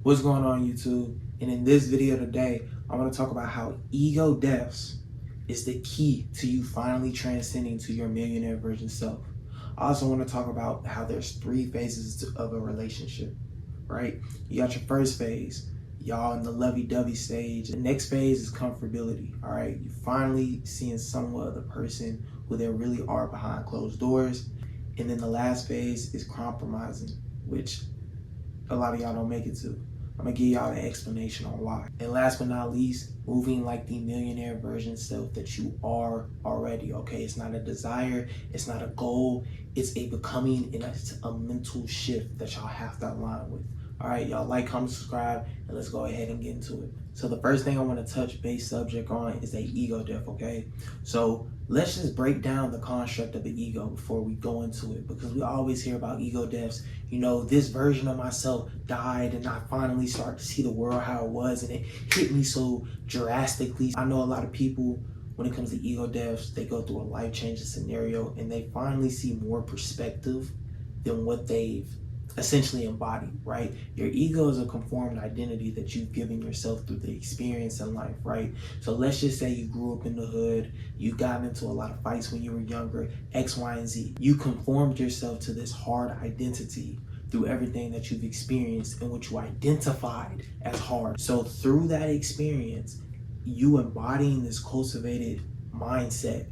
What's going on, YouTube? And in this video today, I want to talk about how ego deaths is the key to you finally transcending to your millionaire version self. I also want to talk about how there's 3 phases of a relationship, right? You got your first phase, y'all in the lovey-dovey stage. The next phase is comfortability, all right? You finally seeing somewhat of the person who they really are behind closed doors. And then the last phase is compromising, which a lot of y'all don't make it to. I'm gonna give y'all an explanation on why. And last but not least, moving like the millionaire version self that you are already, okay? It's not a desire, it's not a goal, it's a becoming, and it's a mental shift that y'all have to align with. All right, y'all like, comment, subscribe, and let's go ahead and get into it. So the first thing I want to touch base subject on is the ego death, okay? So let's just break down the construct of the ego before we go into it, because we always hear about ego deaths. You know, this version of myself died and I finally started to see the world how it was, and it hit me so drastically. I know a lot of people, when it comes to ego deaths, they go through a life-changing scenario and they finally see more perspective than what they've essentially embodied, right? Your ego is a conformed identity that you've given yourself through the experience in life, right? So let's just say you grew up in the hood, you got into a lot of fights when you were younger, X, Y, and Z. You conformed yourself to this hard identity through everything that you've experienced and what you identified as hard. So through that experience, you embodying this cultivated mindset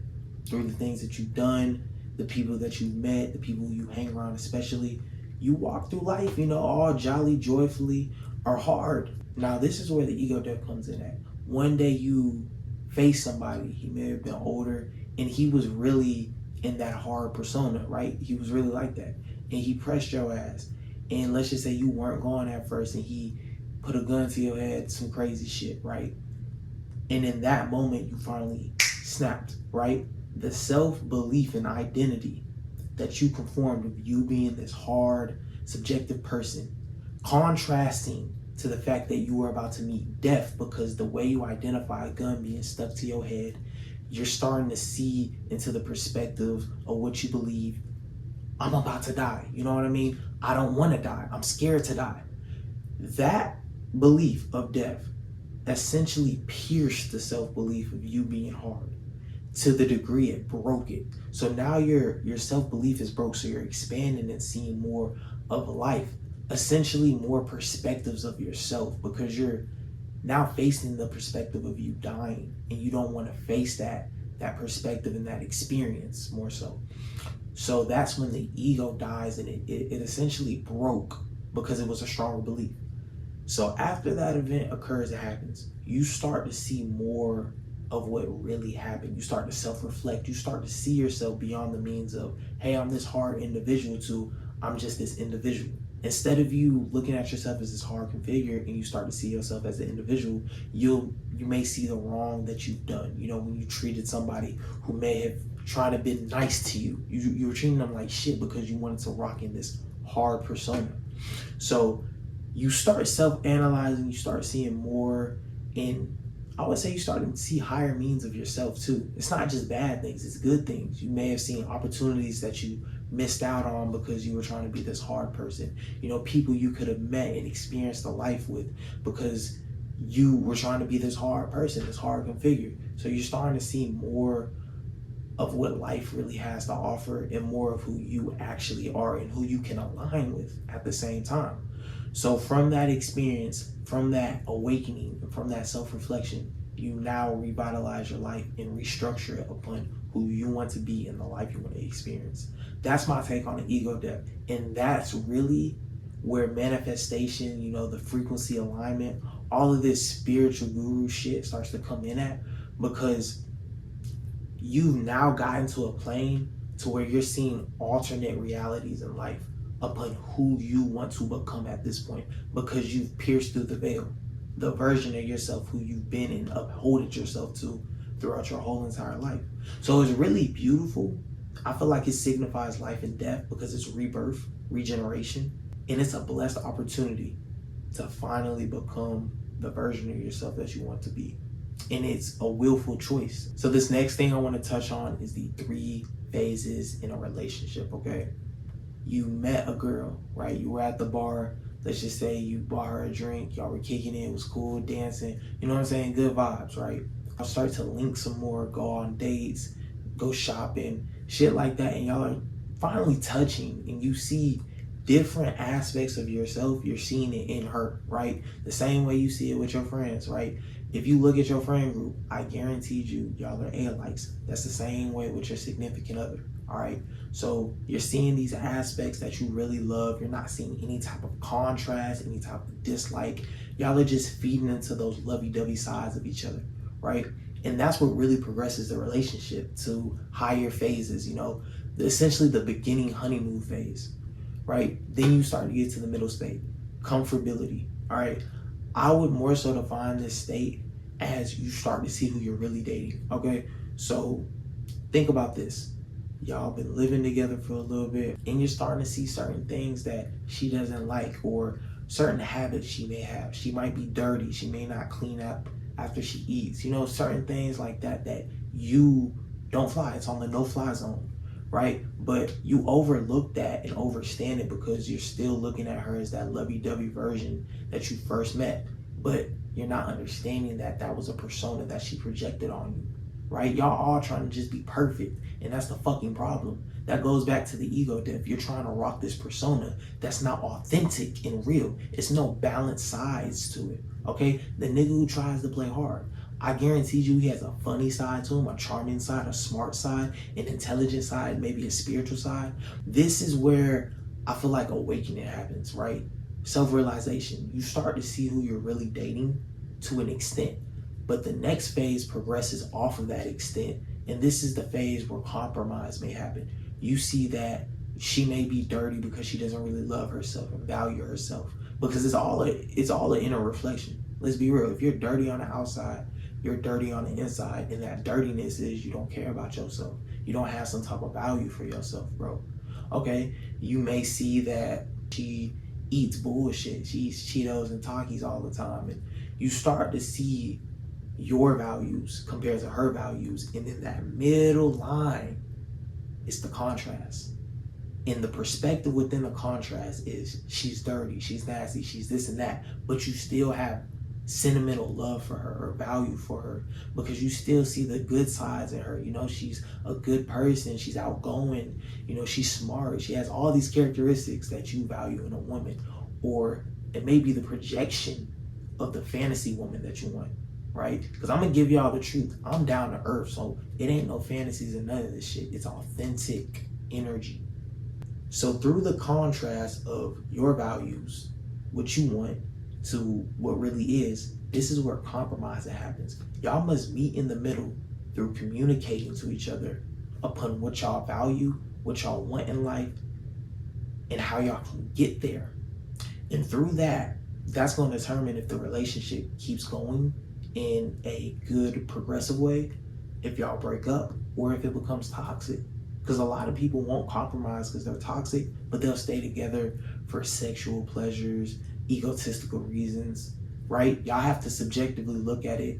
through the things that you've done, the people that you've met, the people you hang around especially, you walk through life, you know, all jolly, joyfully, or hard. Now, this is where the ego death comes in at. One day you face somebody, he may have been older, and he was really in that hard persona, right? He was really like that. And he pressed your ass. And let's just say you weren't going at first, and he put a gun to your head, some crazy shit, right? And in that moment, you finally snapped, right? The self-belief and identity that you conformed of you being this hard, subjective person, contrasting to the fact that you were about to meet death, because the way you identify a gun being stuck to your head, you're starting to see into the perspective of what you believe. I'm about to die. You know what I mean? I don't want to die. I'm scared to die. That belief of death essentially pierced the self-belief of you being hard to the degree it broke it. So now your self-belief is broke, so you're expanding and seeing more of life, essentially more perspectives of yourself, because you're now facing the perspective of you dying, and you don't want to face that perspective and that experience more so. So that's when the ego dies, and it essentially broke because it was a stronger belief. So after that event occurs, it happens, you start to see more of what really happened. You start to self-reflect. You start to see yourself beyond the means of, hey, I'm this hard individual, to I'm just this individual. Instead of you looking at yourself as this hard configure and you start to see yourself as an individual, you may see the wrong that you've done. You know, when you treated somebody who may have tried to be nice to you, you were treating them like shit because you wanted to rock in this hard persona. So you start self-analyzing, you start seeing more, in I would say you start to see higher means of yourself too. It's not just bad things, it's good things. You may have seen opportunities that you missed out on because you were trying to be this hard person. You know, people you could have met and experienced a life with because you were trying to be this hard person, this hard configure. So you're starting to see more of what life really has to offer, and more of who you actually are and who you can align with at the same time. So from that experience, from that awakening, and from that self-reflection, you now revitalize your life and restructure it upon who you want to be in the life you want to experience. That's my take on the ego death. And that's really where manifestation, you know, the frequency alignment, all of this spiritual guru shit starts to come in at, because you've now gotten to a plane to where you're seeing alternate realities in life upon who you want to become at this point, because you've pierced through the veil, the version of yourself who you've been and upholded yourself to throughout your whole entire life. So it's really beautiful. I feel like it signifies life and death because it's rebirth, regeneration, and it's a blessed opportunity to finally become the version of yourself that you want to be. And it's a willful choice. So this next thing I want to touch on is the 3 phases in a relationship, okay? You met a girl, right? You were at the bar, let's just say you bought her a drink, y'all were kicking it was cool, dancing, you know what I'm saying? Good vibes, right? I'll start to link some more, go on dates, go shopping, shit like that, and y'all are finally touching, and you see different aspects of yourself. You're seeing it in her, right? The same way you see it with your friends, right? If you look at your friend group, I guarantee you, y'all are A-likes. That's the same way with your significant other, all right? So you're seeing these aspects that you really love. You're not seeing any type of contrast, any type of dislike. Y'all are just feeding into those lovey-dovey sides of each other, right? And that's what really progresses the relationship to higher phases, you know, essentially the beginning honeymoon phase, right? Then you start to get to the middle state, comfortability, all right? I would more so define this state as you start to see who you're really dating, okay? So think about this. Y'all been living together for a little bit, and you're starting to see certain things that she doesn't like, or certain habits she may have. She might be dirty. She may not clean up after she eats. You know, certain things like that that you don't fly. It's on the no-fly zone, right? But you overlook that and overstand it because you're still looking at her as that lovey-dovey version that you first met. But you're not understanding that that was a persona that she projected on you, right? Y'all all trying to just be perfect, and that's the fucking problem. That goes back to the ego death. You're trying to rock this persona that's not authentic and real. It's no balanced sides to it, okay? The nigga who tries to play hard, I guarantee you he has a funny side to him, a charming side, a smart side, an intelligent side, maybe a spiritual side. This is where I feel like awakening happens, right? Self-realization. You start to see who you're really dating to an extent, but the next phase progresses off of that extent, and this is the phase where compromise may happen. You see that she may be dirty because she doesn't really love herself and value herself, because it's all an inner reflection. Let's be real. If you're dirty on the outside, you're dirty on the inside, and that dirtiness is you don't care about yourself. You don't have some type of value for yourself, bro. Okay, you may see that she eats bullshit. She eats Cheetos and Takis all the time, and you start to see your values compared to her values, and then that middle line is the contrast. And the perspective within the contrast is she's dirty, she's nasty, she's this and that, but you still have sentimental love for her or value for her because you still see the good sides in her. You know, she's a good person, she's outgoing, you know, she's smart, she has all these characteristics that you value in a woman. Or it may be the projection of the fantasy woman that you want, right? Because I'm gonna give y'all the truth. I'm down to earth, so it ain't no fantasies and none of this shit. It's authentic energy. So through the contrast of your values, what you want, to what really is, this is where compromise happens. Y'all must meet in the middle through communicating to each other upon what y'all value, what y'all want in life, and how y'all can get there. And through that, that's going to determine if the relationship keeps going in a good, progressive way, if y'all break up, or if it becomes toxic. Because a lot of people won't compromise because they're toxic, but they'll stay together for sexual pleasures, egotistical reasons, right? Y'all have to subjectively look at it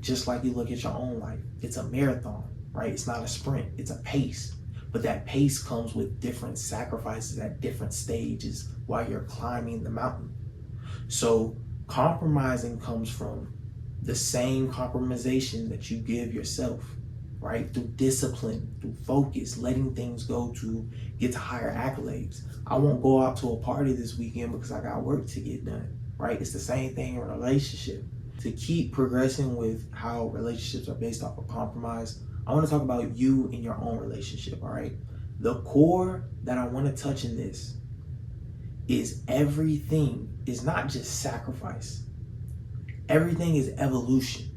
just like you look at your own life. It's a marathon, right? It's not a sprint, it's a pace. But that pace comes with different sacrifices at different stages while you're climbing the mountain. So compromising comes from the same compromisation that you give yourself, right? Through discipline, through focus, letting things go to get to higher accolades. I won't go out to a party this weekend because I got work to get done, right? It's the same thing in a relationship. To keep progressing with how relationships are based off of compromise, I want to talk about you and your own relationship, all right? The core that I want to touch in this is everything is not just sacrifice. Everything is evolution,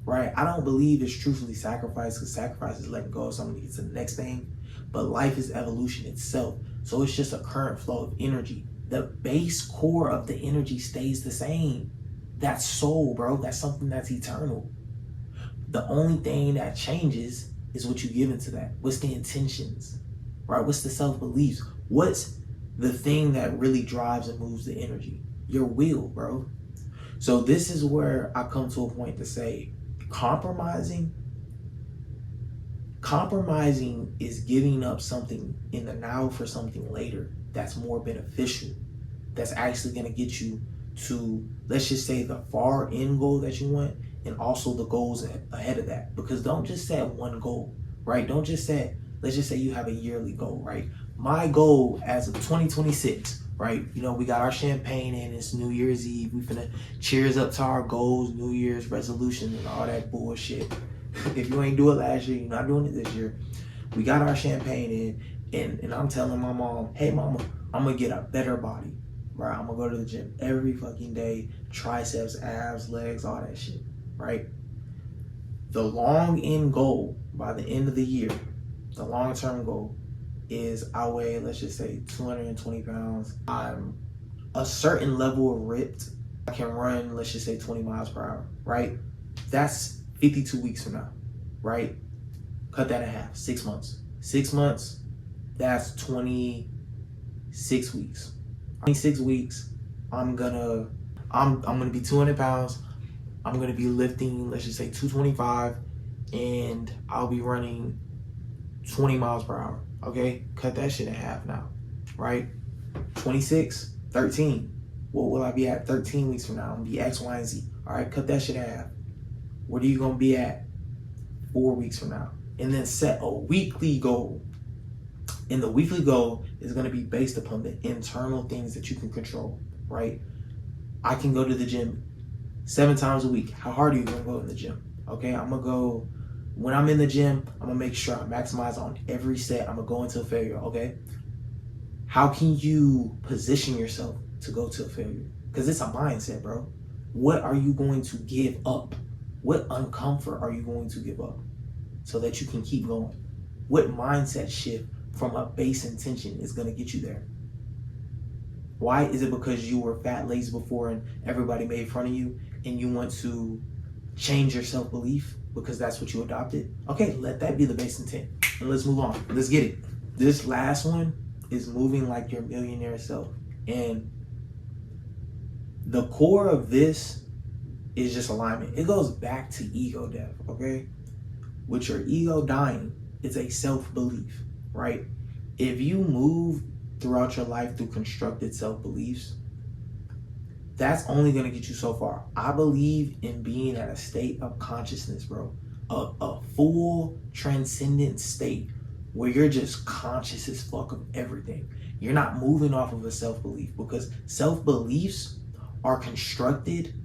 right? I don't believe it's truthfully sacrifice because sacrifice is letting go of something to get to the next thing, but life is evolution itself. So it's just a current flow of energy. The base core of the energy stays the same. That's soul, bro. That's something that's eternal. The only thing that changes is what you give into that. What's the intentions, right? What's the self-beliefs? What's the thing that really drives and moves the energy? Your will, bro. So this is where I come to a point to say compromising is giving up something in the now for something later that's more beneficial. that's actually going to get you to, let's just say, the far end goal that you want, and also the goals ahead of that. Because don't just set one goal, right? Don't just set, let's just say you have a yearly goal, right? My goal as of 2026, right? You know, we got our champagne in, it's New Year's Eve. We finna cheers up to our goals, New Year's resolutions, and all that bullshit. If you ain't do it last year, you're not doing it this year. We got our champagne in, and I'm telling my mom, hey mama, I'm gonna get a better body, right? I'm gonna go to the gym every fucking day, triceps, abs, legs, all that shit, right? The long end goal by the end of the year, the long-term goal is I weigh, let's just say 220 pounds. I'm a certain level of ripped. I can run, let's just say 20 miles per hour, right? That's 52 weeks from now, right? Cut that in half, 6 months. 6 months, that's 26 weeks. 26 weeks, I'm gonna be 200 pounds. I'm gonna be lifting, let's just say 225, and I'll be running 20 miles per hour. Okay, cut that shit in half now, right? 26, 13. What will I be at 13 weeks from now? I'm gonna be X, Y, and Z. All right, cut that shit in half. What are you gonna be at 4 weeks from now? And then set a weekly goal. And the weekly goal is gonna be based upon the internal things that you can control, right? I can go to the gym 7 times a week. How hard are you gonna go in the gym? Okay, I'm gonna go, when I'm in the gym, I'm gonna make sure I maximize on every set. I'm gonna go into a failure, okay? How can you position yourself to go to a failure? Because it's a mindset, bro. What are you going to give up? What uncomfort are you going to give up so that you can keep going? What mindset shift from a base intention is gonna get you there? Why? Is it because you were fat, lazy before and everybody made fun of you and you want to change your self-belief because that's what you adopted? Okay, let that be the base intent and let's move on. Let's get it. This last one is moving like your millionaire self. And the core of this is just alignment. It goes back to ego death, okay? With your ego dying, it's a self-belief, right? If you move throughout your life through constructed self-beliefs, that's only going to get you so far. I believe in being at a state of consciousness, bro. A full transcendent state where you're just conscious as fuck of everything. You're not moving off of a self-belief, because self-beliefs are constructed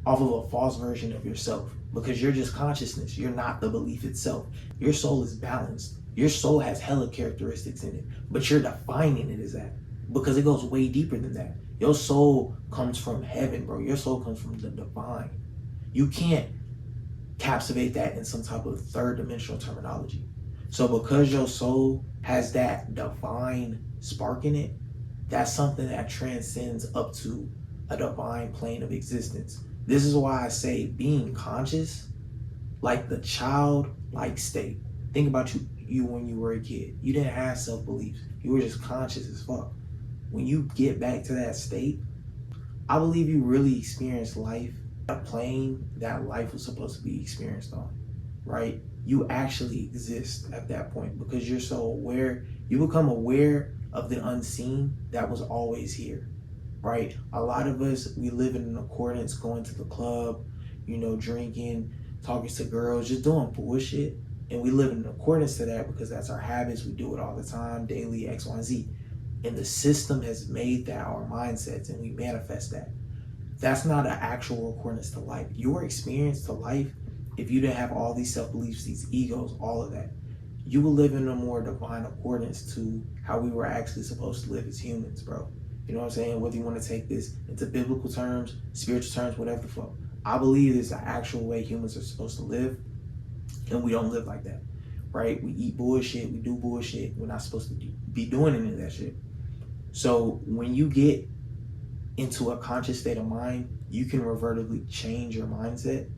off of a false version of yourself, because you're just consciousness. You're not the belief itself. Your soul is balanced. Your soul has hella characteristics in it, but you're defining it as that because it goes way deeper than that. Your soul comes from heaven, bro. Your soul comes from the divine. You can't captivate that in some type of third dimensional terminology. So because your soul has that divine spark in it, that's something that transcends up to a divine plane of existence. This is why I say being conscious, like the childlike state. Think about you when you were a kid. You didn't have self-beliefs. You were just conscious as fuck. When you get back to that state, I believe you really experience life a plane that life was supposed to be experienced on, right? You actually exist at that point because you're so aware. You become aware of the unseen that was always here, right? A lot of us, we live in accordance, going to the club, you know, drinking, talking to girls, just doing bullshit. And we live in accordance to that because that's our habits. We do it all the time, daily, X, Y, and Z. And the system has made that our mindsets, and we manifest that. That's not an actual accordance to life. Your experience to life, if you didn't have all these self-beliefs, these egos, all of that, you will live in a more divine accordance to how we were actually supposed to live as humans, bro. You know what I'm saying? Whether you want to take this into biblical terms, spiritual terms, whatever the fuck. I believe it's an actual way humans are supposed to live, and we don't live like that, right? We eat bullshit, we do bullshit. We're not supposed to be doing any of that shit. So when you get into a conscious state of mind, you can revertively change your mindset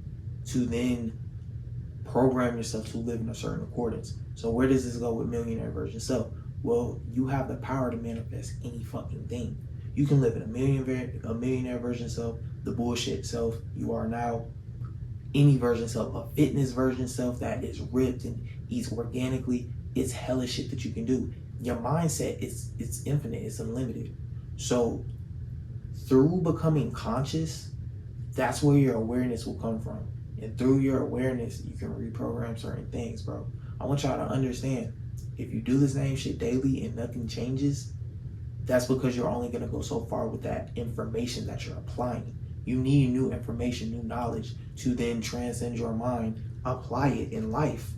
to then program yourself to live in a certain accordance. So where does this go with millionaire version self? Well, you have the power to manifest any fucking thing. You can live in a millionaire version self, the bullshit self you are now, any version self, a fitness version self that is ripped and eats organically. It's hellish shit that you can do. Your mindset, it's infinite, it's unlimited. So through becoming conscious, that's where your awareness will come from. And through your awareness, you can reprogram certain things, bro. I want y'all to understand, if you do the same shit daily and nothing changes, that's because you're only gonna go so far with that information that you're applying. You need new information, new knowledge to then transcend your mind, apply it in life,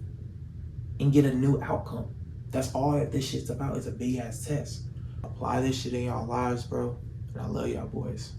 and get a new outcome. That's all that this shit's about. It's a big ass test. Apply this shit in y'all lives, bro. And I love y'all boys.